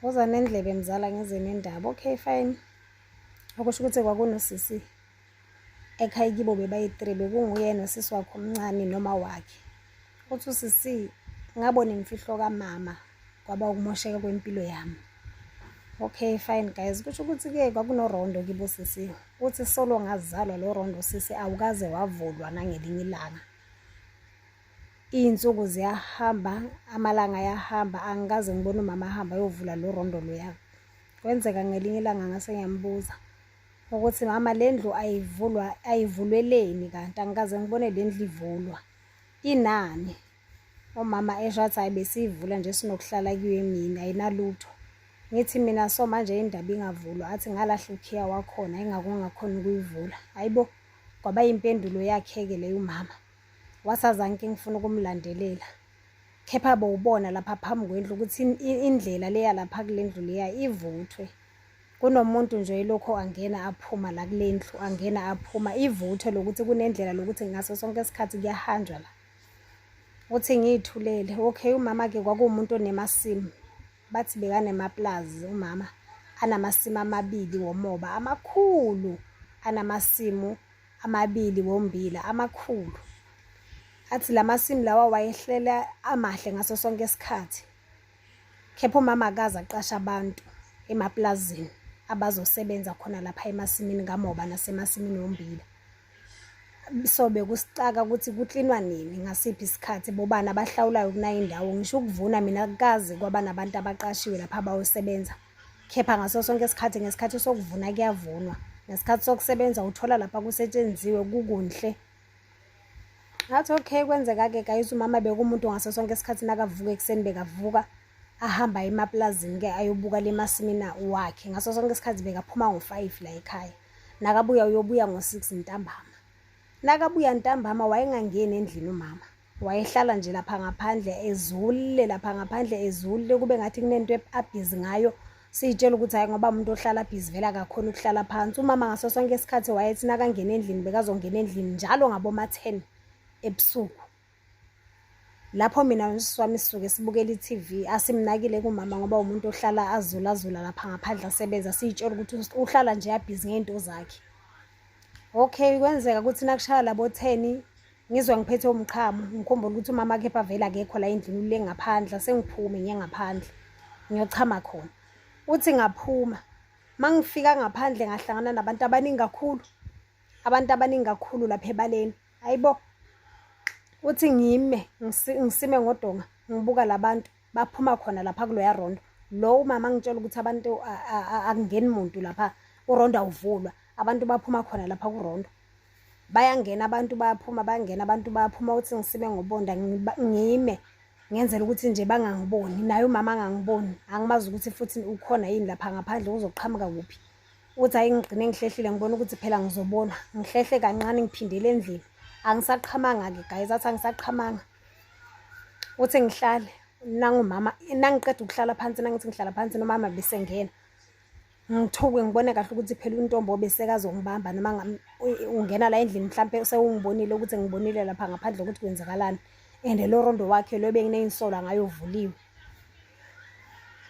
Woza nendlebe mzala ngize nendaba. Okay fine. Okusho ukuthi kwakunosisi ekhaya kibo bebayi-3 bekunguye nosisi wakhe omncane noma wakhe. Uthi usisi ngabona imfihlo kamama kwaba ukumosheka kwempilo yami. Okay fine guys, kusho ukuthi-ke kwakunorondo kibo sisi. Uthi solo ngazalwa lo rondo sisi awukaze wavulwa nangelinye ilanga. Iy'nsuku ziyahamba, amalanga ayahamba, angikaze ngibone umama ahamba ayovula lo rondo loya. Kwenzeka ngelinye ilanga ngase ngiyambuza ukuthi mama le ndlu ayivulweleni kanti angikaze ngibone le ndlu ivulwa. Inani? Umama esho athi hayi besiyivula nje sinokuhlala kiyo mina ayinalutho. Ngithi mina so manje indaba ingavulwa athi ngalahla ukhiya wakhona engakungakhona ukuyivula. Hayibo kwaba impendulo yakhe-ke leyo umama. Wasazange ngifuna ukumlandelela. Kepha bowubona lapha phambi kwendlu ukuthi indlela leya lapha kule ndlu leya ivuthwe. Kunomuntu nje lokho angena aphuma la kule ndlu, angena aphuma ivuthwe lokuthi kunendlela lokuthi ngaso sonke isikhathi kuyahanjwa la. Uthi ngiyithulele. Okay umama-ke kwakuwumuntu onemasimu. Bathi bekanemaplazi umama anamasimu amabili womoba amakhulu, anamasimu amabili wombila amakhulu. Athi lamasimu lawa wayehlela amahle ngaso sonke isikhathi. Kepha umama akaze aqasha abantu emaplazini abazosebenza khona lapha emasimini kamoba nasemasimini wombila. So bekusicaka ukuthi kuklinwa nini ngasiphi isikhathi bobani abahlawulayo kunaya indawo. Ngisho ukuvuna mina akukazi kwaba nabantu abaqashiwe lapha abayosebenza. Kepha ngaso sonke isikhathi ngesikhathi sokuvuna kuyavunwa, ngesikhathi sokusebenza uthola lapha kusetshenziwe kukunhle. Ngathi okay kwenzeka-ke guys umama bekumuntu ngaso sonke isikhathi nakavuka ekuseni bekavuka ahamba emaplazini-ke ayobuka le masimini wakhe. Ngaso sonke isikhathi bekaphuma ngo-5 la ekhaya. Nakabuya uyobuya ngo-6 ntambama. Nakabuya ntambama wayengangeni endlini umama. Wayehlala nje lapha ngaphandle ezule lapha ngaphandle ezule kube ngathi kunento abhizi ngayo. Siyitshela ukuthi hayi ngoba umuntu ohlala busy vela akakhona ukuhlala phansi. Umama ngaso sonke isikhathi wayethi nakangena endlini bekazongena endlini njalo ngaboma 10 ebusuku. Lapho mina noswami sisuke sibukela iTV asimnakile kumama ngoba umuntu ohlala azula lapha ngaphandle asebenza. Siyitshela ukuthi uhlala nje abhizi ngento zakhe. Okay kwenzeka ukuthi nakushaya labo 10 ngizwe ngiphethe umqhamo ngikhumbula ukuthi umama kepha vela akekho la endlini le ngaphandle sengiphume ngiye ngaphandle ngiyochama khona. Uthi ngaphuma mangifika ngaphandle ngahlangana nabantu abaningi kakhulu, abantu abaningi kakhulu lapha ebaleni. Hayibo uthi ngime ngisime ngodonga ngibuka labantu baphuma khona lapha kuloya rondo. Lo umama ngitshela ukuthi abantu akungeni umuntu lapha urondo awuvulwa. Abantu baphuma khona lapha kurondo. Bayangena abantu bayaphuma, bayangena abantu bayaphuma. Uthi ngisime ngobonda ngime ngenzela ukuthi nje bangangiboni. Naye umama angangiboni. Angimazi ukuthi futhi ukhona yini lapha ngaphandle uzoqhamuka kuphi. Uthi hayi ngigcine ngihlehlile ngibona ukuthi phela ngizobona. Ngihlehle kancane ngiphindele endlini. Angisaqhamanga-ke guys athi angisaqhamanga. Uthi ngihlale nangumama nangiqeda ukuhlala phansi nangithi ngihlala phansi nomama besengena. Ngithuke ngibone kahle ukuthi phela untombo besekazongibamba noma ungena la endlini mhlambe sewungibonile ukuthi ngibonile lapha ngaphandle ukuthi kwenzakalani. And lo rondo wakhe lo bengineyinsola ngayovuliwe.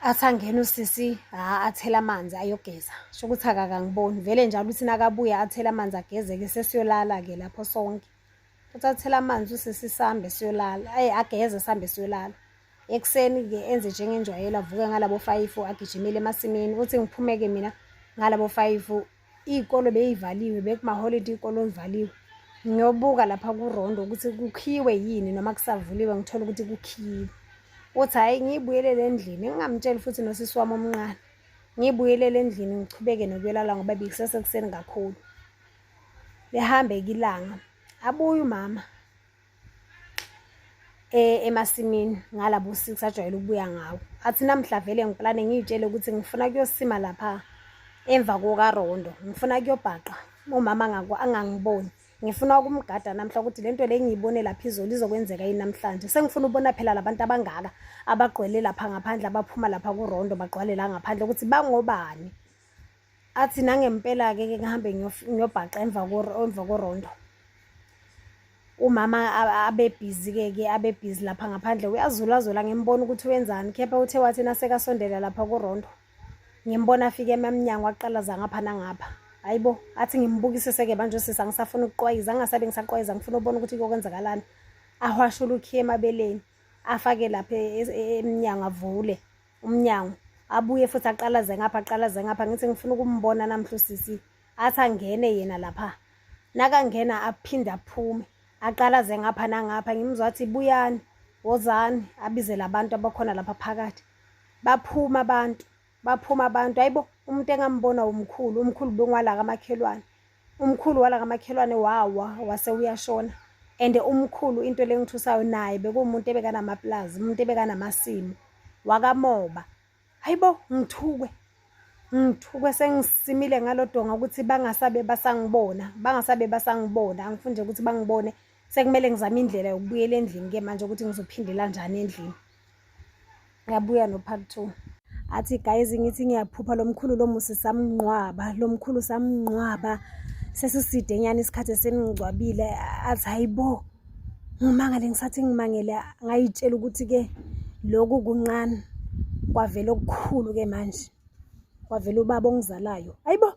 Athi angena usisi athela amanzi ayogeza. Sho ukuthi akangiboni vele njalo uthi nakabuya athela amanzi ageze-ke sesiyolala-ke lapho sonke. Uthi athela amanzi usisi sambe siyolala ageze sambe siyolala. Ekuseni-ke enze njengenjwayelo avuke ngalabo 5 agijimele emasimini. Uthi ngiphume-ke mina ngalabo 5 iy'kole beyivaliwe bekuma-holiday iy'kole ivaliwe. Ngiyobuka lapha kurondo ukuthi kukhiwe yini noma kusavuliwe ngithola ukuthi kukhiwe. Uthi hayi ngiyibuyelele endlini ngingamtsheli futhi nosisi wami omncane. Ngiyibuyelele endlini ngichubeke nokuyolala ngoba bekusesekuseni kakhulu. Lihambe-ke ilanga abuye umama emasimini ngalabo 6 ajwayele ukubuya ngawo. Athi namhla vele ngiplane ngiyitshele ukuthi ngifuna kuyosima lapha emva kokarondo. Ngifuna kuyobhaqa umama angangiboni. Ngifuna ukumgada namhla ukuthi lento le ngiyibone lapha izolo izokwenzeka yini namhlanje. Sengifuna ubona phela labantu abangaka abagqwele lapha ngaphandle abaphuma lapha kurondo bagqwale la ngaphandle ukuthi bangobani. Athi nangempela-ke ngihambe ngiyobhaqa emva korondo. umama abebhizi-ke abebhizi lapha ngaphandle uyazulazula ngimbona ukuthi wenzani, kepha uthe wathi nasekasondela lapha kuRondo ngimbona afike emnyango aqalaza ngapha nangapha. Hayibo, athi ngimbukisise-ke manje usisi angisafuna ukuqwayiza, angasabe ngisaqwayiza ngifuna ukubona ukuthi kokwenzakalani. Ahwashule ukhiye emabeleni afake lapha emnyango avule umnyango abuye futhi aqalaze ngapha ngithi ngifuna ukumbona namhla usisi. Athi angene yena lapha, nakangena aphinde aphume aqalaze ngapha nangapha. Ngimzwa athi buyani, wozani, abize labantu abakhona lapha phakathi. Baphuma abantu. Hayibo, umuntu engambona umkhulu bengwala kamakhelwane. Umkhulu wala kamakhelwane wawa wase uyashona. And umkhulu into lengithusayo naye bekuwumuntu ebekanamaplazi, umuntu ebekanamasimu wakamoba. Hayibo, ngithukwe sengisimile ngalodonga ukuthi bangasabe basangibona. Angifuni nje ukuthi bangibone, sekumele ngizame indlela yokubuyela endlini-ke manje ukuthi ngizophindela njani endlini. Ngabuya no-part 2. Athi guys, ngithi ngiyaphupha lo mkhulu lo musi samnqwaba sesiside nyani isikhathi eseningcwabile. Athi hayibo, ngimangale ngisathi ngimangele ngayitshela ukuthi-ke lokhu kuncane kwavela okukhulu-ke manje. Kwavela ubaba ongizalayo. Hayibo,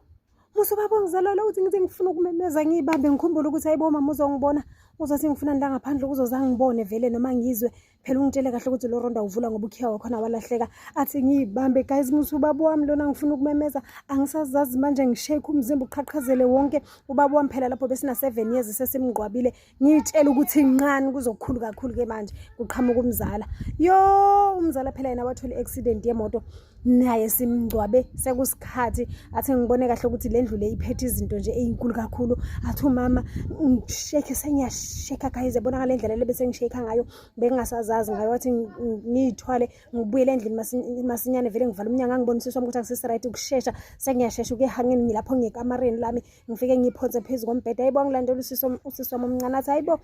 musa ubaba ongizalayo uthi ngithi ngifuna ukumemeza ngiyibambe ngikhumbule ukuthi hayibo mama uzongibona, uzothi ngifuna la ngaphandle uzozangibone vele noma ngizwe. Phela ungitshele kahle ukuthi lo Rondo awuvula ngoba ukhiya wakhona walahleka. Athi ngiyibambe guys, musa ubaba wami lona ngifuna ukumemeza, angisazazi manje ngishake umzimba uqhaqhazele wonke. Ubaba wami phela lapho besina 7 years sesimgqwabile. Ngiyitshela ukuthi inqani kuzokukhulu kakhulu-ke manje kuqhamuka umzala. Yo, umzala phela yena wathola i-accident yemoto naye simngcwabe sekusikhathi. Athi ngibone kahle ukuthi le ndlu le iphethe izinto nje ezinkulu kakhulu. Athi umama ngishake sengiyasheka guys, yabona ngale ndlela le bese ngishake ngayo bengingasazazi ngayo. Wathi ngiyithwale ngibuyele endlini masinyane vele ngivala umnyango angibonisa wami ukuthi akusisi right ukushesha. Sengiyashesha ukuyahangeni ngilapho ngekamareni lami ngifike ngiphonse phezulu kombhede. Hayibo, ngilandela usisi wami omncane. Athi hayibo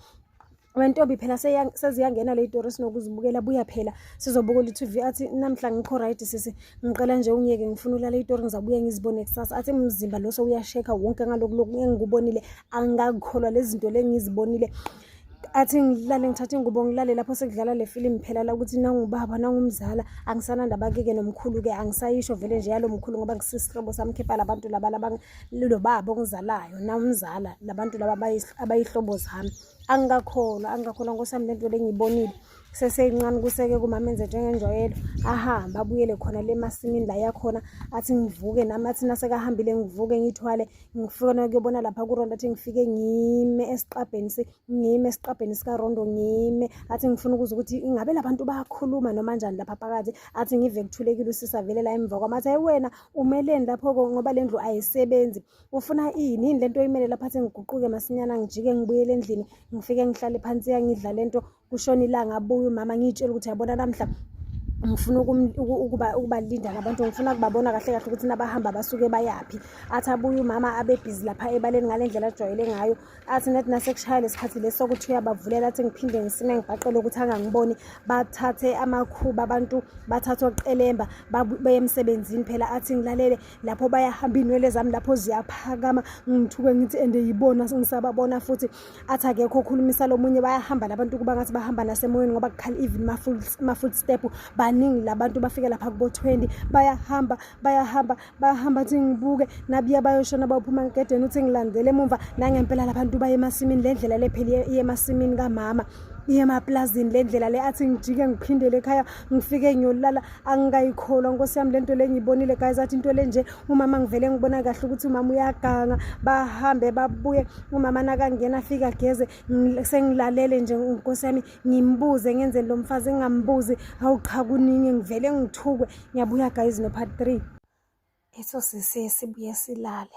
wentombi phela seziyangena le itori sinokuzibukela, buya phela sizobuka i-TV. Athi namhla ngikho right sisi, ngicela nje ungiyeke ngifuna ulala itori ngizabuya ngizibone kusasa. Athi umzimba lo uyasheka wonke ngalokhu engikubonile, angakukholwa lezi zinto le ngizibonile. Athi ngilale ngithathe ingubo ngilale lapho sekudlala le film phela la ukuthi nangubaba nangumzala angisanandaba-ke nomkhulu-ke angisayisho vele nje yalo mkhulu ngoba ngisisihlobo sami khepha labantu laba lo baba ongizalayo namzala labantu laba abayihlobo zami. Angikakholwa nkosami lento le ngiyibonile. Seseyincane kuseke kumamenze njengenjwayelo ahamba abuyele khona le masimini la yakhona. Athi ngivuke nami, athi nasekahambile ngivuke ngithwale ngifuna ukuyobona lapha kuRondo. Athi ngifike ngime esiqabheni sikaRondo ngime. Athi ngifuna ukuza ukuthi ingabe labantu bayakhuluma noma njani lapha phakathi. Athi ngive kuthulekile usisa vele la emva kwami. Athi hayi wena umeleni lapho ngoba le ndlu ayisebenzi, ufuna yini lento oyimele lapha. Athi ngiguquke masinyana ngijike ngibuyele endlini ngifike ngihlale phansi ngidla lento kushona ilanga. Abuye umama ngitshela ukuthi yabona namhla ngifuna ukubalinda labantu, ngifuna ukubabona kahle ukuthi nabahamba basuke bayaphi. Athi abuye umama abebhizi lapha ebaleni ngale ndlela ajwayele ngayo. Athi nathi nasekushaya lesikhathi leso ukuthi uyabavulela. Athi ngiphinde ngisime ngibhaqele ukuthi angangiboni. Bathathe amakhuba abantu bathathe oqelemba baye emsebenzini phela. Athi ngilalele lapho bayahamba inwele zami lapho ziyaphakama ngithuke ngithi ende yibona ngisababona futhi. Athi akekho okhulumisa lo munye, bayahamba labantu kuba ngathi bahamba nasemoyeni ngoba kukhala even ma-footstep baningi labantu bafike lapha kubo 20 bayahamba. Athi ngibuke nabiya bayoshona bayophuma ngegedeni. Uthi ngilandele emumva nangempela labantu baye emasimini le ndlela le phela iye emasimini kamama iye emaplazini le ndlela le. Athi ngijike ngiphindele ekhaya ngifike ngiyolala angikayikholwa nkosi yami lento le ngiyibonile guys. Athi into le nje umama ngivele ngibona kahle ukuthi umama uyaganga. Bahambe babuye umama nakangena afika ageze. Sengilalele nje nkosi yami ngimbuze ngenzeni lo mfazi engambuzi hawu cha kuningi ngivele ngithukwe. Ngiyabuya guys no-part 3. Eso sibuye silale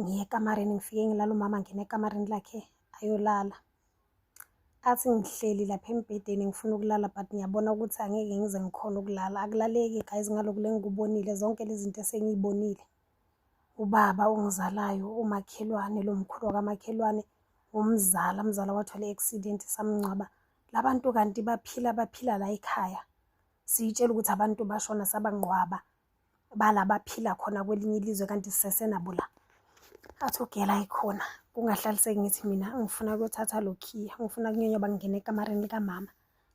ngiye ekamareni ngifike ngilala umama ngene ekamareni lakhe ayolala. Athi ngihleli lapha embhedeni ngifuna ukulala but ngiyabona ukuthi angeke ngize ngikhona ukulala. Akulaleki guys ngalokhu le ngikubonile zonke lezi zinto esengiyibonile. Ubaba ongizalayo umakhelwane lo mkhulu kamakhelwane umzala wathola i-accident samngcwaba. Labantu kanti baphila la ekhaya. Siyitshela ukuthi abantu bashona sabangqwaba bala baphila khona kwelinye ilizwe kanti sisesenabo la. athi ugela ayikhona. Kungahlaliseki ngithi mina ngifuna ukuyothatha lo khiya, ngifuna kunyonyoba ngingene ekamareni likamama,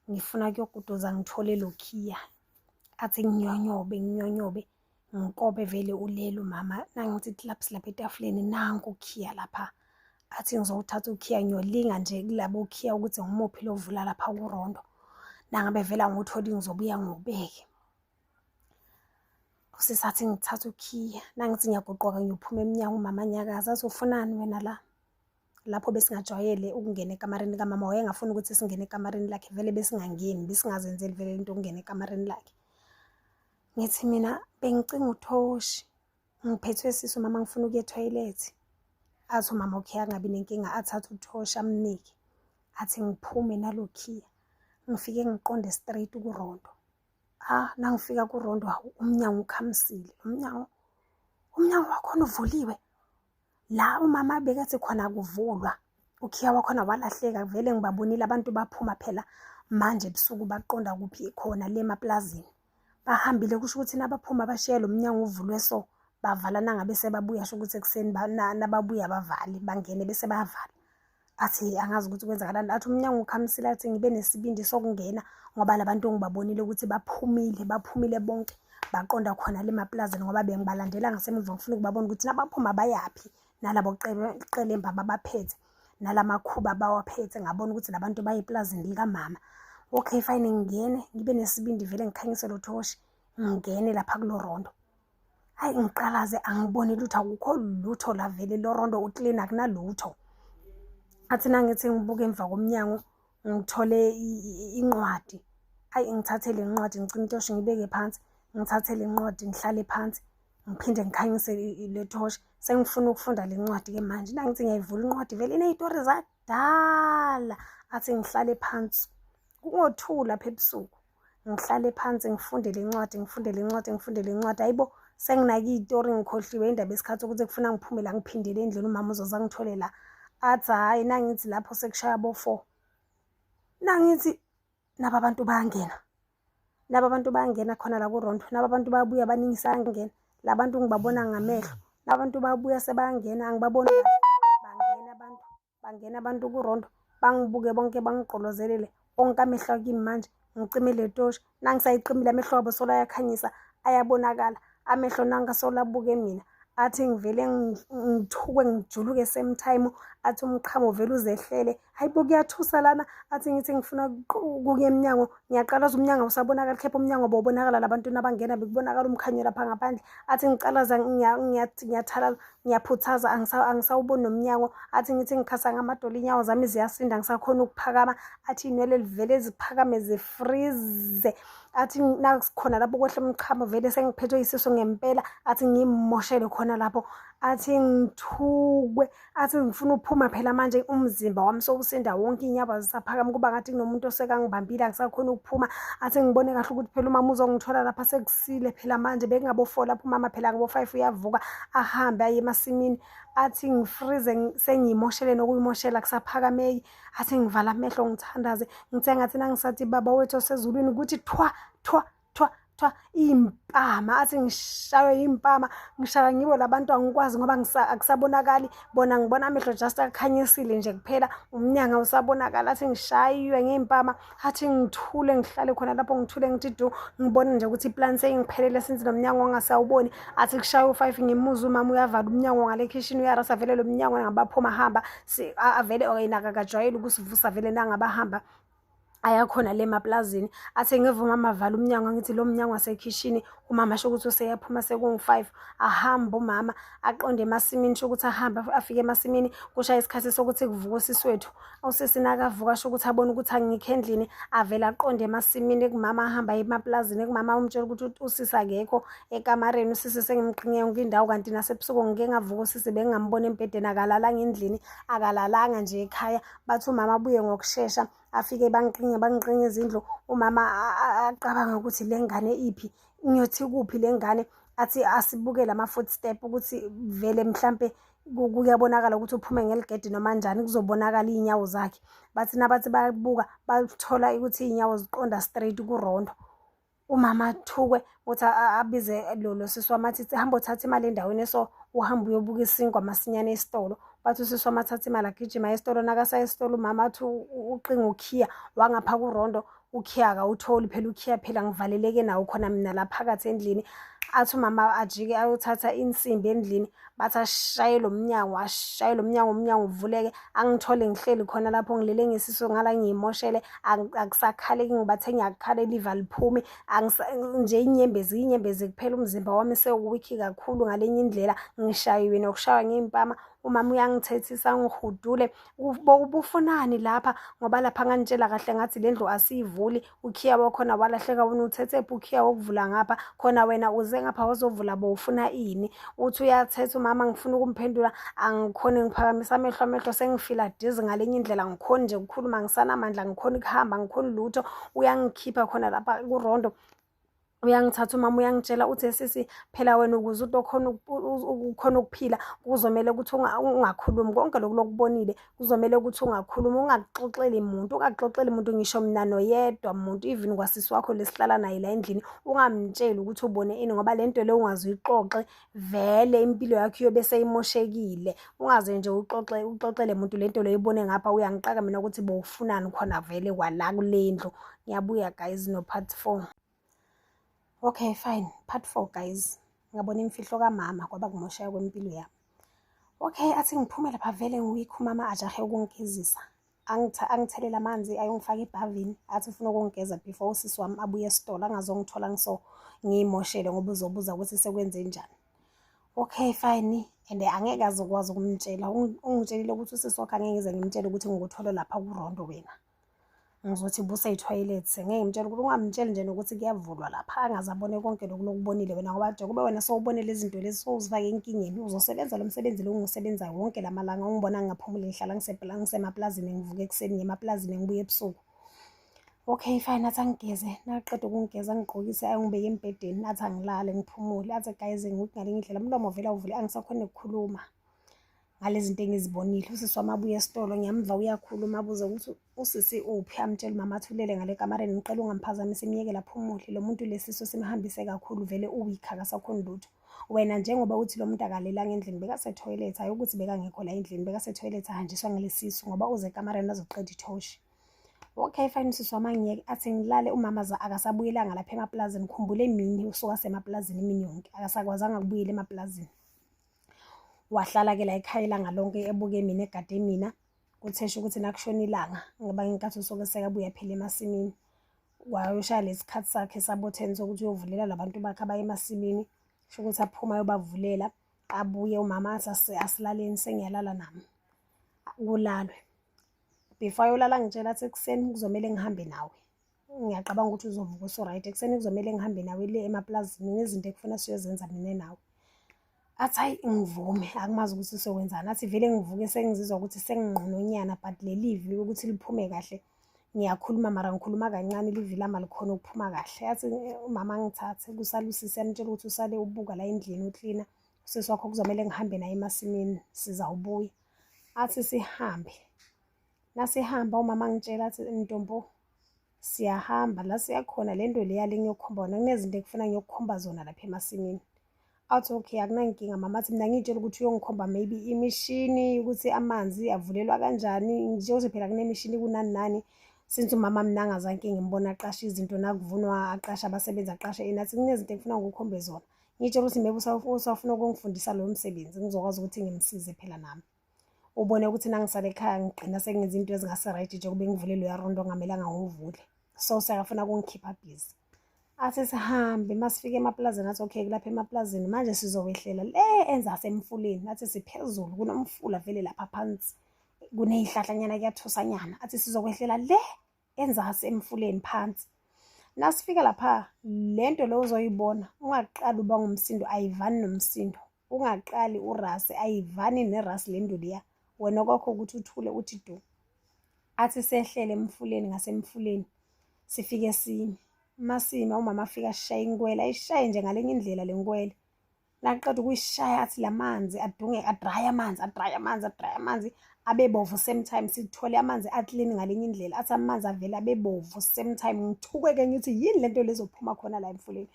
ngifuna kuyoguduza ngithole lo khiya. Athi nginyonyobe ngikobe vele ulele umama. Nangithi lapha silapha etafuleni nanku ukhiya lapha. Athi ngizowuthatha ukhiya ngiyolinga nje kulabo ukhiya ukuthi ngimuphi lo vula lapha kuRondo. Nangabe vele angiwutholi ngizobuya ngiwubeke. Usisi athi ngithatha ukhiya, nangithi ngiyagoqoka ngiyophuma emnyango umama anyakaza. Athi ufunani wena la? Lapho besingajwayele ukungena ekamareni likamama, wayengafuni ukuthi singene ekamareni lakhe, vele besingangeni, besingazenzeli vele into ukungena ekamareni lakhe. Ngithi mina bengicinga uThoshi, ngiphethwe isisu mama ngifuna ukuya etoilet. Athi umama okay angabi nenkinga, athathe uThoshi amnike. Athi ngiphume nalokhiya, ngifike ngiqonde straight kuRondo. Nangifika kuRondo umnyango ukhamisile. Umnyango wakhona uvuliwe. La umama bekathi khona kuvulwa. Ukhiya wakhona walahleka, vele ngibabonile abantu baphuma phela manje ebusuku baqonda kuphi khona le maplazini. Bahambile kusho ukuthi nabaphuma bashiya lo mnyango uvulwe so bavala nangabe sebabuya sho ukuthi ekseni nababuya bavale bangene bese bayavala. Athi angazi ukuthi kwenzakalani. Athi umnyango ukhamisile, athi ngibe nesibindi sokungena ngoba labantu ngibabonile ukuthi baphumile bonke baqonda khona le maplazini ngoba bengibalandela ngasemuva ngifuna ukubabona ukuthi nabaphuma bayaphi, nalabo qelemba babaphethe nalamakhuba bawaphethe. Ngabona ukuthi labantu bayiplazini likamama. Okay fine, ngingene ngibe nesibindi vele ngikhanyise lo Thoshi ngingene lapha kulo Rondo. Hayi ngiqalaze angibone lutho, akukho lutho la vele lo Rondo uclean akunalutho. Athi nangithi ngibuke emva komnyango ngithole incwadi. Hayi ngithathe le ncwadi ngicima iThoshi ngibeke phansi, ngithathe le ncwadi ngihlale phansi ngiphinde ngikhanyise le Thoshi. Sengifuna ukufunda le ncwadi ke manje. Nangithi ngiyayivula incwadi vele inezitori zakudala. Athi ngihlale phansi kungothula lapha ebusuku, ngihlale phansi ngifunde le ncwadi. Hayibo senginake izitori ngikhohliwe indaba esikhathi ukuthi kufuna ngiphume la ngiphindele endlini umama uzoza ngithole la. Athi hayi nangithi lapho sekushaya bo4. Nangithi naba abantu bayangena khona la kuRondo, naba abantu bayabuya abaningisa angena. Labantu ngibabona ngamehlo, labantu bayabuya sebayangena angibaboni kahle. Bangena abantu kuRondo bangibuke bonke bangigqolozelele onke amehlo kimi manje. Ngicime le Thoshi, nangisayiqimile amehlo abo sola ayakhanyisa ayabonakala, amehlo nangasolabuke mina. Athi ngivele ngithukwe ngijuluke same time. Athi umqhamo vele uzehlele. Hayibo kuyathusa lana. Athi ngithi ngifuna ukuya emnyango ngiyaqalaza umnyango usabonakala, khepha umnyango bobonakala labantu nabangena bekubonakala umkhanyo lapha ngaphandle. Athi ngiqalaza ngiyathala ngiyaphuthaza angisawuboni nomnyango. Athi ngithi ngikhasa ngamadolo inyawo zami ziyasinda ngisakhona ukuphakama. Athi inwele livele ziphakame zifrize. Athi nakukhona lapho kwehle umchamo vele sengiphethwe isiso ngempela. Athi ngimoshele khona lapho. Athi ngithukwe. Athi ngifuna ukuphuma phela manje umzimba wami sowusinda wonke inyawo zisaphakama kuba ngathi kunomuntu osekangibambile angisakhona ukuphuma. Athi ngibone kahle ukuthi phela umama uzongithola lapha sekusile phela manje bekungabo4 lapho umama phela ngo5 uyavuka ahambe aye emasimini. Athi ngifrize sengiyimoshele nokuyimoshela kusaphakameki. Athi ngivala amehlo ngithandaze ngithe ngathi nangisathi baba wethu osezulwini ukuthi thwa impama. Athi ngishaywe impama, ngishaya ngibo labantu angikwazi ngoba akusabonakali bona ngibona amehlo just akhanyisile nje kuphela umnyango usabonakala. Athi ngishaywe ngeimpama. Athi ngithule ngihlale khona lapho ngithule ngithi du ngibona nje ukuthi iplan seyingiphelele since nomnyango ngasawuboni. Athi kushaye u5 ngimuza umama uyavala umnyango ngale kitchen uyarasa vele lo mnyango ngabaphuma hamba avele oyinaka kajwayele ukusivusa vele nangabahamba ayakhona le maplazini. Athi ngivuma amavala umnyango ngithi lo mnyango wasekhishini umama sho ukuthi useyaphuma sekungu5 ahamba umama aqonde emasimini sho ukuthi ahamba afike emasimini kushaya isikhathi sokuthi kuvuka usisi wethu. Usisi nakavuka sho ukuthi abone ukuthi angikho endlini avela aqonde emasimini kumama ahamba emaplazini kumama umtshela ukuthi usisi akekho ekamareni. Usisi sengimqinye ngindawo kanti nasebusuku ngike ngavuka usisi bengingambona embedeni akalalanga endlini akalalanga nje ekhaya. Bathi umama abuye ngokusheshsha afike bangiqinye izindlu. Umama aqabanga ukuthi le ngane iphi ngiyothi kuphi le ngane. Athi asibuke lama footstep ukuthi vele mhlambe kuyabonakala ukuthi uphume ngeligedi noma kanjani kuzobonakala inyawo zakhe. Bathi nabathi bayabuka bathola ukuthi inyawo ziqonda straight kuRondo. Umama athukwe uthi abize lo sisi wami athi hamba uthatha imali endaweni so uhambe uyobuka isinkwa masinyane esitolo. Bathi usisi wami athathe imali agijima aye esitolo, nakasaya esitolo umama athi uqinga ukhiya wangapha kuRondo, ukhiya akawutholi phela, ukhiya phela ngivaleleke nawo khona mina la phakathi endlini. Athi umama ajike ayothatha insimbi endlini, bathi ashaye lo mnyango, ashaye lo mnyango, umnyango uvuleke, angithole ngihleli khona lapho ngilele ngesisu ngala ngiyimoshele, akusakhaleki, ngibathe ngiyakukhalela iva liphume, nje inyembezi kuphela, umzimba wami sewuwikhi kakhulu ngalenye indlela, ngishayiwe nokushaywa ngey'mpama. Umama uyangithethisa ngihudule, ubufunani lapha? Ngoba lapha ngangitshela kahle ngathi le ndlu asiyivuli, ukhiya wakhona walahleka, wena uthethephi ukhiya wokuvula ngapha? Khona wena uze ngapha wazovula bowufuna ini? Uthi uyathetha umama, ngifuna ukumphendula, angikhoni, ngiphakamisa amehlo sengifila dizi ngalenye indlela, angikhoni nje ukukhuluma, ngisanamandla, angikhoni ukuhamba, angikhoni lutho. Uyangikhipha khona lapha kuRondo, uyangithatha umama uyangitshela uthi sisi phela wena ukuze ukhona ukuphila kuzomele ukuthi ungakhulumi, konke lokhu lokubonile kuzomele ukuthi ungakhulumi, ungaxoxeli muntu, ngisho mina noyedwa muntu, even kwasisi wakho lesihlala naye la endlini, ungamtsheli ukuthi ubone ini, ngoba le nto le ungaze uyixoxe vele impilo yakho iyobe seyimoshekile. Ungaze nje uxoxele muntu le nto le uyibone ngapha. Uyangiqaka mina ukuthi bowufunani khona vele kwala kule ndlu. Ngiyabuya guys no part 4. Okay fine, part 4 guys. Ngabona imfihlo kamama kwaba kumosheka kwempilo yami. Okay, athi ngiphume lapha vele ngiwikho, umama ajahe ukungigezisa, angithelela amanzi ayongifaka ebhavini, athi ufuna ukungigeza before usisi wami abuye esitolo, angazongithola ngiyimoshele ngoba uzobuza ukuthi sekwenze njani. Okay fine, and angeke azokwazi ukumtshela, ungitshelile ukuthi usisi wakhe angeke ngize ngimtshele ukuthi ngikuthole lapha kuRondo wena. Ngizothi busa etoilet, ngeke ngimtshele ukuthi, ungamtsheli nje nokuthi kuyavulwa lapha, angazabone konke lokhu lokubonile wena, ngoba nje kube wena sowubonile izinto lezi sowuzifake enkingeni. Uzosebenza lo msebenzi lo ungisebenzayo wonke lamalanga, ungibona ngingaphumeleli, ngihlala ngisemaplazini, ngivuka ekuseni ngemaplazini ngibuye ebusuku. Okay fine, athi angigeze, naqeda ukungigeza ngigqokise ayongibeka embedeni, athi angilale ngiphumule. Athi guys ngithi ngalenye indlela umlomo vele awuvule, angisakhona ukukhuluma ngalezi zinto engizibonile. Usisi wami abuye esitolo, ngiyamva uyakhuluma, abuze ukuthi usisi uphi, amtshela umama athi ulele ngale kamareni, ngicela ungamphazamisa, imiyeke lapho uphumule, lo muntu lesiso simhambise kakhulu, vele uweak akasakhoni lutho. Wena njengoba uthi lo muntu akalelanga endlini, bekasetoilet, hayi ukuthi bekangekho la endlini, bekasetoilet ahanjiswa ngalesisu ngoba uze ekamareni azoqeda ithoshi. Okay fine, usisi wami angiyeke, athi ngilale. Umama akasabuyelanga lapha emaplazini, khumbule emini usuka semaplazini imini yonke, akasakwazanga ukubuyela emaplazini. Wahlala-ke la ekhaya ilanga lonke ebuke mina, egade mina, kuthesha ukuthi nakushona ilanga ngoba ngenkathi usuke sekabuya phela emasimini. Wayoshaya lesikhathi sakhe sabo-10 sokuthi uyovulela labantu bakhe abaye emasimini, sho ukuthi aphuma ayobavulela, abuye. Umama athi asilaleni, sengiyalala nami, kulalwe. Before ayolala ngitshela athi ekuseni kuzomele ngihambe nawe, ngiyaqabanga ukuthi uzovuka uso-right, ekuseni kuzomele ngihambe nawe le emaplazini, ngezinto ekufuna siyozenza mina nawe. Athi hayi ngivume, akumazi ukuthi sizokwenzani. Athi vele ngivuke sengizizwa ukuthi senginqononyana, but leli vi ukuthi liphume kahle ngiyakhuluma, mara ngikhuluma kancane, livi lami alikhona ukuphuma kahle. Athi umama ngithathe, kusale usisi amtshela ukuthi usale ubuka la endlini uklina, usisi wakho kuzomele ngihambe naye emasimini, sizawubuya. Athi sihambe. Nasihamba umama ngitshela athi ntombo, siyahamba la siyakhona, le nto leya lengiyokukhomba wona, kunezinto ekufuna ngiyokukhomba zona lapha emasimini. Athi okay akunankinga mama. Athi mina ngitshela ukuthi uyongikhomba maybe imishini, ukuthi amanzi avulelwa kanjani, nje phela kunemishini kunani nani. Since umama mina angazange ngimbona aqasha izinto, nakuvunwa aqasha abasebenzi, aqasha inathi, kunezinto ekufuna ngikukhombe zona. Ngitshela ukuthi maybe usafuna ukungifundisa lo msebenzi, ngizokwazi ukuthi ngimsize phela nami. Ubone ukuthi nangisale ekhaya ngigcina sengenza into ezingase-right nje kube ngivulelwe yaRondo ngamelanga ngiwuvule, so sekafuna ukungikhipha busy. Athi sihambe, masifike emaplazini, athi okay kulapha emaplazini manje sizowehlela le enzase emfuleni. Athi siphezulu kunomfula vele lapha phansi, kuney'hlahlanyana kuyathosanyana. Athi sizokwehlela le enzase emfuleni phansi. Nasifika lapha, le nto le uzoyibona, ungaqali uba ngumsindo, ayivani nomsindo, ungaqali urasi, ayivani nerasi le nto leya, wena kwakho ukuthi uthule uthi do. Athi sehlele emfuleni, ngasemfuleni sifike sime. Masima umama afika ashaya inkwela, ayishaye nje ngalenye indlela le nkwela. Naqeda ukuyishaya athi lamanzi adunge, adraye amanzi, abebovu same time, sithole amanzi aclean ngalinye indlela, athi amanzi avele abebovu same time. Ngithuke-ke ngithi yini lento lezophuma khona la emfuleni.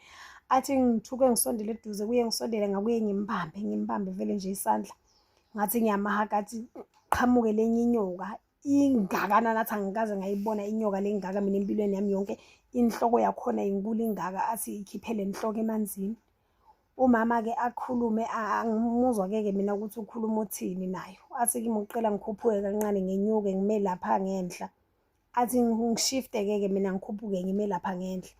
Athi ngithuke ngisondele eduze kuye, ngisondele ngakuye ngimbambe vele nje isandla, ngathi ngiyamahaga, athi qhamuke lenye inyoka ingakana, nathi angikaze ngayibona inyoka lengaka mina empilweni yami yonke, inhloko yakhona inkulu ingaka, athi ikhiphele inhloko emanzini. Umama-ke akhulume, angimuzwa-ke mina ukuthi ukhuluma uthini nayo. Athi kimi uqela ngikhuphuke kancane ngenyuke ngime lapha ngenhla, athi ngishifte-ke mina ngikhuphuke ngime lapha ngenhla.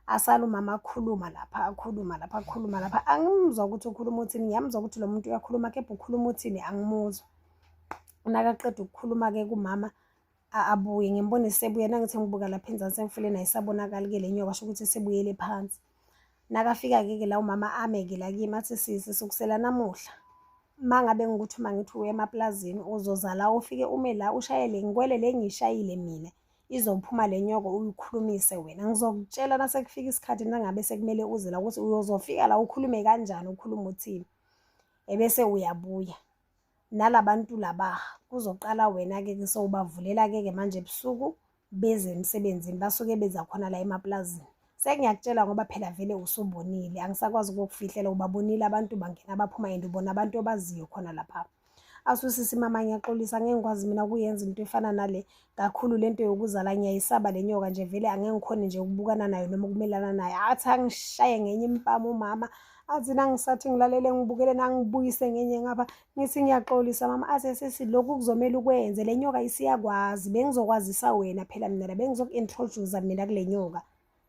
Asala umama akhuluma lapha, angimuzwa ukuthi ukhuluma uthini. Ngiyamuzwa ukuthi lo muntu uyakhuluma, kepha ukhuluma uthini angimuzwa. Nakaqeda ukukhuluma-ke kumama abuye, ngimbone sebuye, nangithi ngibuka lapha enzansi emfuleni ayisabonakali-ke le nyoka, asho ukuthi sebuyele phansi. Nakafika-ke la umama ame-ke la kimi, athi sisi, sukusela namuhla mangabe ngikuthi uma ngithi uya emaplazini uzoza la ufike ume la ushayele ngwele le engiyishayile mina, izophuma le nyoka uyikhulumise wena. Ngizokutshela nasekufika isikhathi nangabe sekumele uze la ukuthi uyozofika la ukhulume kanjani, ukhulume uthini, ebese uyabuya. Nalabantu laba kuzoqala wena-ke sowubavulela-ke manje ebusuku beze emsebenzini, basuke beza khona la emaplazini. Sengiyakutshela ngoba phela vele usubonile, angisakwazi ukukufihlela, ubabonile abantu bangena baphuma and ubona abantu obaziyo khona lapha. Asusisi mama, ngiyaxolisa, angeke ngikwazi mina ukuyenza into efana nale, kakhulu lento yokuzala ngiyayisaba le nyoka nje, vele angeke ngikhone nje ukubukana nayo noma ukumelana nayo. Athi angishaye ngenye impama umama, athi nangisathi ngilalele ngibukele nangibuyise ngenye ngapha. Ngithi ngiyaxolisa mama, athi sisi lokhu kuzomela ukwenze, le nyoka isiyakwazi, bengizokwazisa wena phela mina la bengizoku-introduce mina kule nyoka.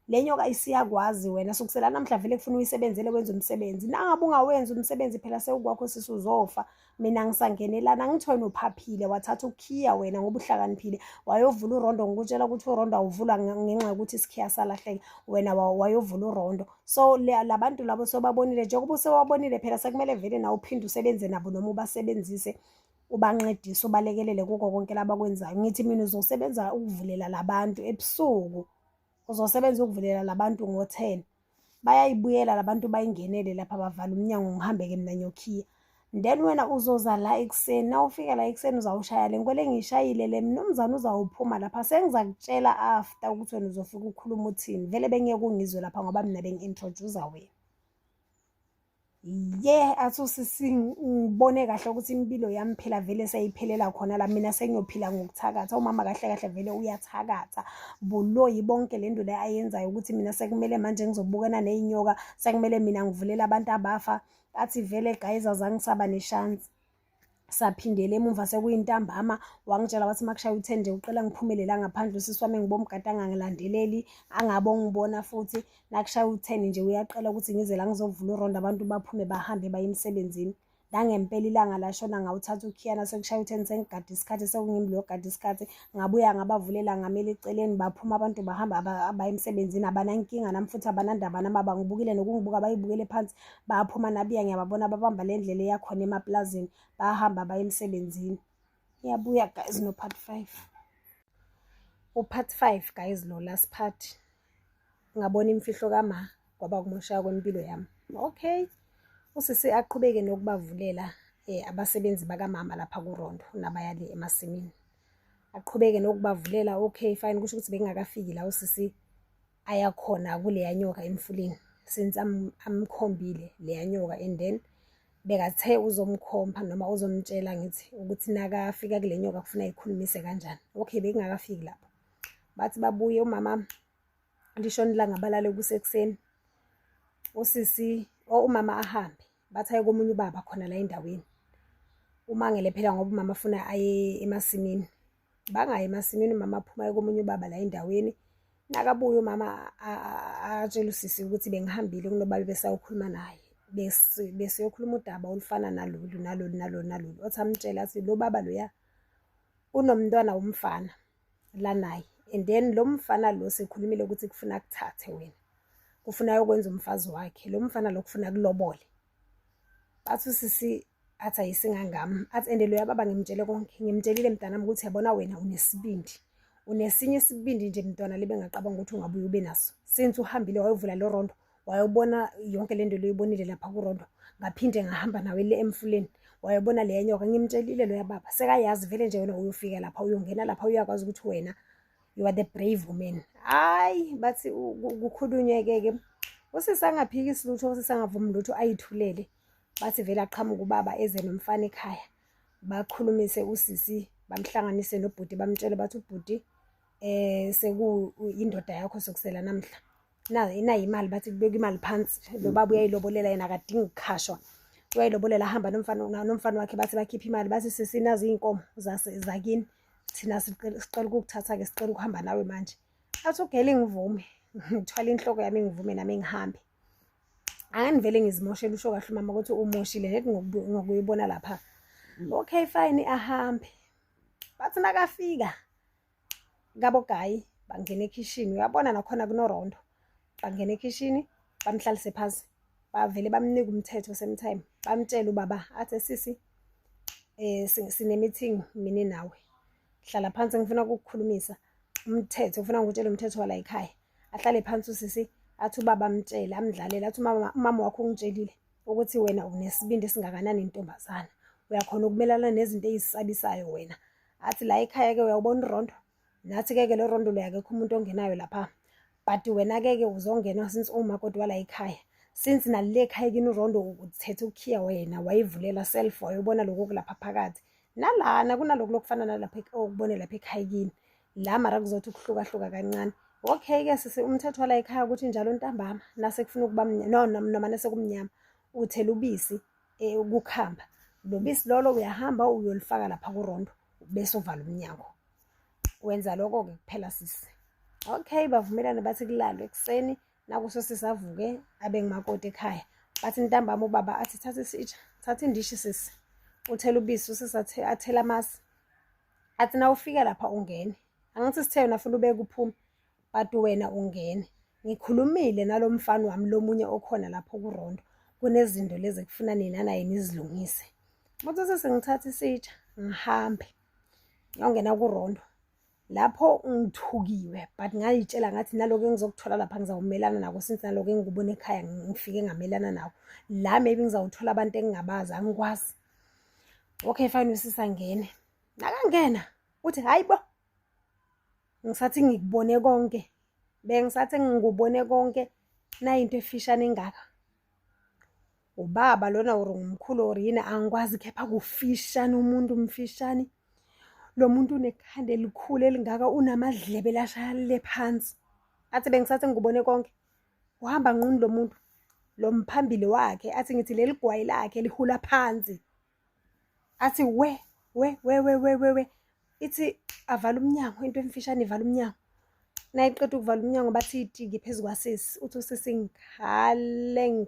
Le nyoka isiyakwazi wena, sukusela namhla vele kufuna uyisebenzele wenze umsebenzi. Nangabe ungawenzi umsebenzi phela sewukwakho sisi uzofa, mina ngisangenelana. Angithi wena uphaphile, wathatha ukhiya wena ngoba uhlakaniphile, wayovula urondo, ngikutshela ukuthi urondo awuvulwa ngenxa yokuthi isikhiya salahleka, wena wayovula urondo. So labantu labo sobabonile, njengoba usewabonile phela sekumele vele nawe uphinde usebenze nabo noma ubasebenzise, ubancedise, ubalekelele kuko konke labakwenzayo. Ngithi mina uzosebenza ukuvulela labantu ebusuku, uzosebenza ukuvulela labantu ngo-10, bayayibuyela labantu bayingenele lapha bavala umnyango, ngihambe-ke mina ngiyokhiya. Then wena uzoza la ekuseni, nawufika la ekuseni uzawushaya le ngwele engiyishayile le, mnumzane uzawuphuma lapha, sengizakutshela after ukuthi wena uzofika ukhuluma uthini. Vele bengeke ungizwe lapha ngoba mina bengi-introduce wena. Athi usisi ngibone kahle ukuthi impilo yami phela vele seyiphelela khona la, mina sengiyophila ngokuthakatha. Umama kahle kahle vele uyathakatha, buloyi bonke lento le ayenzayo ukuthi mina sekumele manje ngizobukana ney'nyoka, sekumele mina ngivulela abantu abafa. Athi vele guys azangisaba neshansi. Saphindela emuva sekuyintambama, wangitshela wathi makushaya u-10 nje uqela ngiphumele la ngaphandle, usisi wami ngibomgada angangilandeleli, angabe ngibona futhi. Nakushaya u-10 nje uyaqela ukuthi ngize la ngizovula urondo, abantu baphume bahambe baye emsebenzini. Nangempela ilanga lashona ngawuthatha ukhiyana, sekushaya u-10 sengigada isikhathi, sekungimi lo gada isikhathi, ngabuya ngabavulela ngamela eceleni, baphuma abantu bahamba abaya emsebenzini. Abanankinga nami futhi abanandaba nami, abangibukile nokungibuka bayibukele phansi, baphuma nabiya ngiyababona babamba le ndlela eyakhona emaplazini, bahamba baya emsebenzini. Iyabuya guys no part 5. U-part 5 guys, lo last part, ngabona imfihlo kama kwaba kumoshaka kwempilo yami. Okay, usisi aqhubeke nokubavulela abasebenzi bakamama lapha kuRondo nabayali emasimini, aqhubeke nokubavulela. Okay fine, kusho ukuthi bengakafiki la usisi ayakhona kuleya nyoka emfuleni, since amkhombile leya nyoka, and then bekathe uzomkhomba noma uzomtshela ngithi ukuthi nakafika kule nyoka kufuna ikhulumise kanjani. Okay, bekungakafiki lapho, bathi babuye umama lishona ilanga balale kusekuseni, usisi umama ahambe, bathi aye komunye ubaba khona la endaweni. Umangele phela ngoba umama afuna aye emasimini, bangaye emasimini, umama aphuma aye komunye ubaba la endaweni. Nakabuye umama atshela usisi ukuthi bengihambile kunobaba besawukhuluma naye, bese yokhuluma udaba olufana nalolu. Othi amtshela athi lo baba loya unomntwana womfana la naye, and then lo mfana lo sekhulumile ukuthi kufuna akuthathe wena, kufuna ayokwenza umfazi wakhe, lo mfana lo kufuna kulobole. Bathi usisi athi ayisingangami, athi ende loya baba ngimtshele konke, ngimtshelile mntanami ukuthi yabona wena unesibindi, unesinye isibindi nje mntwana libe ngaqabanga ukuthi ungabuye ube naso. Since uhambile wayovula lo rondo, wayobona yonke lento leyibonile lapha kuRondo, ngaphinde ngahamba nawe le emfuleni, wayebona le nyoka, ngimtshelile loya baba sekayazi vele nje wena uyofika lapha uyongena lapha uyakwazi ukuthi wena you are the brave woman. Hayi bathi kukhulunyeke-ke usisi angaphikisi lutho, usisi angavumi lutho, ayithulele. Bathi vele aqhamuka ubaba eze nomfana ekhaya bakhulumise usisi, bamhlanganise nobhuti, bamtshele bathi ubhuti sekuyindoda yakho sokusela namhla, nayi imali, bathi kubeka imali phansi. Lo baba uyayilobolela, yena akadingi ukukhashwa, uyayilobolela, ahamba nomfana wakhe, bathi bakhipha imali, bathi sisi nazi iy'nkomo zakini, thina sicela ukukuthatha-ke, sicela ukuhamba nawe manje. Athi ugele ngivume, ngithwala inhloko yami ngivume nami ngihambe. Angivele ngizimoshele, usho kahle umama ukuthi umoshile nethi ngokuyibona lapha. Okay fine, ahambe. Bathi nakafika kabo Gayi bangena ekhishini, uyabona nakhona kunorondo, bangena ekhishini bamhlalise phansi, bavele bamnika umthetho same time, bamtshela ubaba athi sisi sine-meeting mina nawe, hlala phansi ngifuna ukukukhulumisa umthetho, ngifuna ngikutshele umthetho wala ekhaya. Ahlale phansi usisi, athi ubaba amtshele, amdlalele, athi umama wakho ungitshelile ukuthi wena unesibindi esingakanani intombazana, uyakhona ukumelana nezinto ezisabisayo wena. Athi la ekhaya-ke uyawubona urondo, nathi-ke lo rondo akekho umuntu ongenayo lapha, but wena-ke uzongena since umakoti wala ekhaya, since nalile ekhaya kini urondo uthethe ukhiya wena, wayivulela self, wayobona lokhu kulapha phakathi, nalana kunalokhu lokufana nalapha okubone lapha ekhaya kini la, mara kuzothi ukuhlukahluka kancane. Okay-ke sisi, umthetho wala ekhaya ukuthi njalo ntambama nase kufuna ukuba noma nase kumnyama uthela ubisi ukukhamba, lo bisi lolo uyahamba uyolifaka lapha kurondo bese uvala umnyango. Wenza lokho-ke kuphela sisi. Okay, bavumelana bathi kulalwe ekuseni, nakuso sisavuke abe ngumakoti ekhaya. Bathi ntambama ubaba athi thatha isitsha, thatha indishi sisi, uthela ubisi, usisi athela amasi, athi na ufika lapha ungene, angithi sithe wena futhi ubeke uphume, but wena ungene. Ngikhulumile nalo mfana wami lomunye okhona lapho kurondo, kunezinto lezi kufuna nina naye nizilungise. Muthi sisi ngithatha isitsha ngihambe ngiyongena kurondo, lapho ngithukiwe, but ngayitshela ngathi naloku engizokuthola lapha ngizawumelana nako, since naloku engikubona ekhaya ngifike ngamelana nawo, la maybe ngizawuthola abantu engingabazi, angikwazi. Okay fine, usisi angene, nakangena uthi hayi bo, ngisathi ngikubone konke, bengisathi ngikubone konke, nayinto efishane engaka. Ubaba lona or ngumkhulu or yini angikwazi, kepha kufishane umuntu mfishane. Lo muntu unekhanda elikhulu elingaka, unamadlebe lashayalile phansi. Athi bengisathi ngikubone konke, uhamba nqunu lo muntu, lo mphambili wakhe, athi ngithi leli gwayi lakhe lihula phansi. Athi we, ithi avala umnyango, into emfishane ivala umnyango. Nayiqeda ukuvala umnyango bathi itiki phezu kwasisi, uthi usisi ngikhale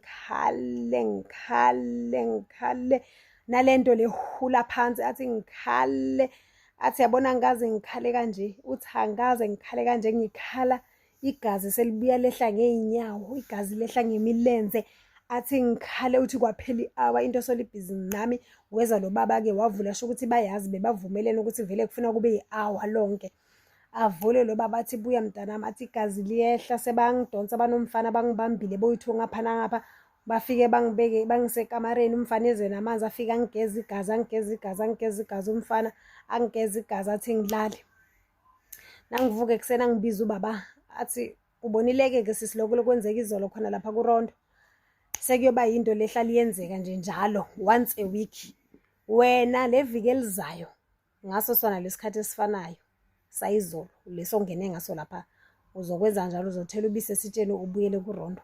nalento lehula phansi, athi ngikhale, athi yabona ngaze ngikhale kanje, uthi angaze ngikhale kanje, ngikhala igazi selibuya lehla ngey'nyawo, igazi lehla ngemilenze, athi ngikhale, uthi kwaphela i-hour into solibhizi nami. Weza lo baba-ke wavula, sho ukuthi bayazi bebavumelene ukuthi vele kufuna kube i-hour lonke. Avule lo baba athi buya mntanami, athi igazi liyehla, sebangidonsa banomfana bangibambile boyithu ngapha nangapha, bafike bangibeke bangisekamareni, umfana eze namanzi afike angigeza igazi, umfana angigeza igazi, athi ngilale. Nangivuke ekuseni angibiza ubaba, athi ubonileke-ke sisi lokho lokwenzeka izolo khona lapha kurondo, sekuyoba yinto lehlala iyenzeka nje njalo once a week. Wena le viki elizayo ngaso sona lesikhathi esifanayo sayizolo leso ongene ngaso lapha, uzokwenza njalo, uzothela ubisi esitsheni ubuyele kurondo.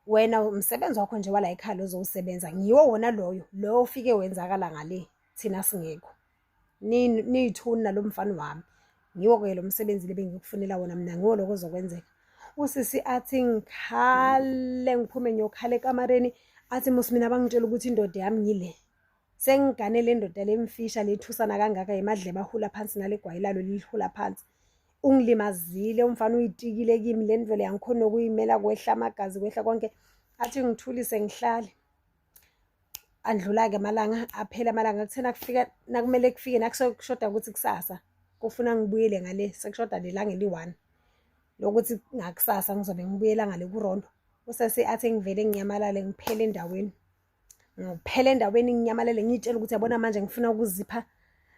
Wena umsebenzi wakho nje wala ekhaya ozowusebenza ngiwo wona loyo ufike wenzakala ngale thina singekho, niyithuni nalo mfana wami, ngiwo-ke lo msebenzi le bengikufunela wona mina, ngiwo lokho ozokwenzeka. Usisi athi ngikhale, ngiphume ngiyokhala ekamareni, athi musi mina bangitshela ukuthi indoda yami ngile, sengigane le ndoda lemfisha lethusana kangaka, emadlebe ahula phansi nale gwayi lalo lihula phansi, ungilimazile umfana, uyitikile kimi le ndvele yangikhona nokuyimela, kwehla amagazi kwehla konke. Athi ngithulise ngihlale, andlula-ke amalanga, aphela amalanga, kuthena kufika nakumele kufike nakushoda ukuthi kusasa kufuna ngibuyele ngale, sekushoda lelanga eli-1 lokuthi ngakusasa ngizobe ngibuyela ngale kurondo. Usese athi ngivele nginyamalale ngiphele endaweni. Ngiphela endaweni nginyamalele ngiy'tshela ukuthi yabona manje ngifuna ukuzipha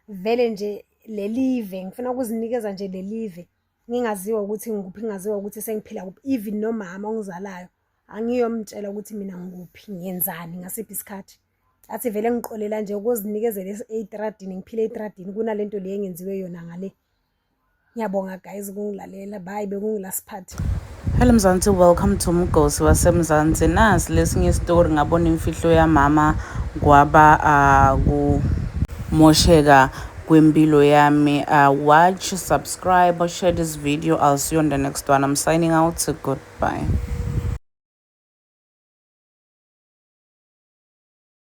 vele nje le live, ngifuna ukuzinikeza nje le live, ngingaziwa ukuthi ngikuphi, ngingaziwa ukuthi sengiphila kuphi. Even nomama ongizalayo angiyomtshela ukuthi mina ngikuphi, ngiyenzani ngasiphi isikhathi. Athi vele ngiqolela nje ukuzinikezela ey'tradini, ngiphile ey'tradini kunale nto le engenziwe yona ngale. Ngiyabonga guys ukungilalela, bye bekungilast part. Hello Mzansi, welcome to Mgosi waseMzansi. Nasi lesinye isitori ngabona imfihlo yamama kwaba kumosheka kwempilo yami. Watch, subscribe, or share this video. I'll see you on the next one. I'm signing out. Goodbye.